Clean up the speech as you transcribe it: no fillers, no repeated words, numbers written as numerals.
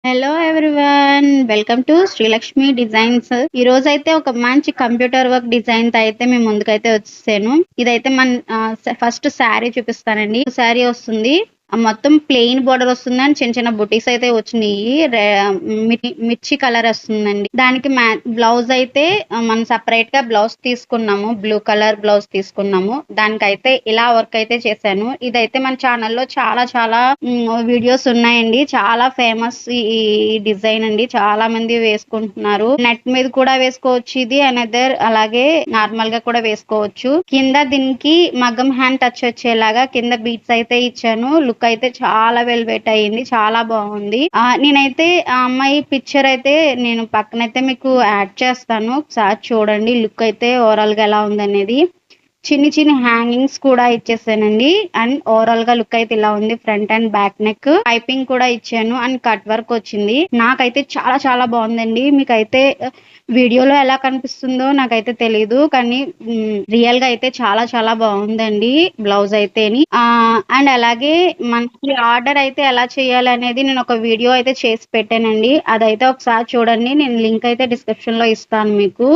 Hello everyone, welcome to Srilakshmi designs. ఈ రోజు అయితే ఒక మంచి కంప్యూటర్ వర్క్ డిజైన్ తో అయితే మేము ముందుకైతే వచ్చేసాను. ఇదైతే మన ఫస్ట్ శారీ చూపిస్తానండి. శారీ వస్తుంది, మొత్తం ప్లెయిన్ బోర్డర్ వస్తుంది అండ్ చిన్న చిన్న బుటీస్ అయితే వచ్చినాయి. మిర్చి కలర్ వస్తుందండి. దానికి బ్లౌజ్ అయితే మనం సపరేట్ గా బ్లౌజ్ తీసుకున్నాము, బ్లూ కలర్ బ్లౌజ్ తీసుకున్నాము. దానికైతే ఇలా వర్క్ అయితే చేశాను. ఇదైతే మన ఛానల్లో చాలా చాలా వీడియోస్ ఉన్నాయండి. చాలా ఫేమస్ ఈ డిజైన్ అండి. చాలా మంది వేసుకుంటున్నారు. నెట్ మీద కూడా వేసుకోవచ్చు ఇది అనదర్, అలాగే నార్మల్ గా కూడా వేసుకోవచ్చు. కింద దీనికి మగ్గం హ్యాండ్ టచ్ వచ్చేలాగా కింద బీట్స్ అయితే ఇచ్చాను. లుక్ అయితే చాలా వెల్వెట్ అయ్యింది, చాలా బాగుంది. నేనైతే ఆ అమ్మాయి పిక్చర్ అయితే నేను పక్కనైతే మీకు యాడ్ చేస్తాను, ఒకసారి చూడండి లుక్ అయితే ఓవరాల్ గా ఎలా ఉందనేది. చిన్ని చిన్ని హ్యాంగింగ్స్ కూడా ఇచ్చేసానండి. అండ్ ఓవరాల్ గా లుక్ అయితే ఇలా ఉంది. Front and back neck piping కూడా ఇచ్చాను అండ్ కట్ వర్క్ వచ్చింది. నాకైతే చాలా చాలా బాగుందండి. మీకైతే వీడియోలో ఎలా కనిపిస్తుందో నాకైతే తెలీదు, కానీ రియల్ గా అయితే చాలా చాలా బాగుందండి బ్లౌజ్ అయితేని. అండ్ అలాగే మనకి ఆర్డర్ అయితే ఎలా చేయాలి అనేది నేను ఒక వీడియో అయితే చేసి పెట్టానండి. అదైతే ఒకసారి చూడండి, నేను లింక్ అయితే డిస్క్రిప్షన్ లో ఇస్తాను మీకు.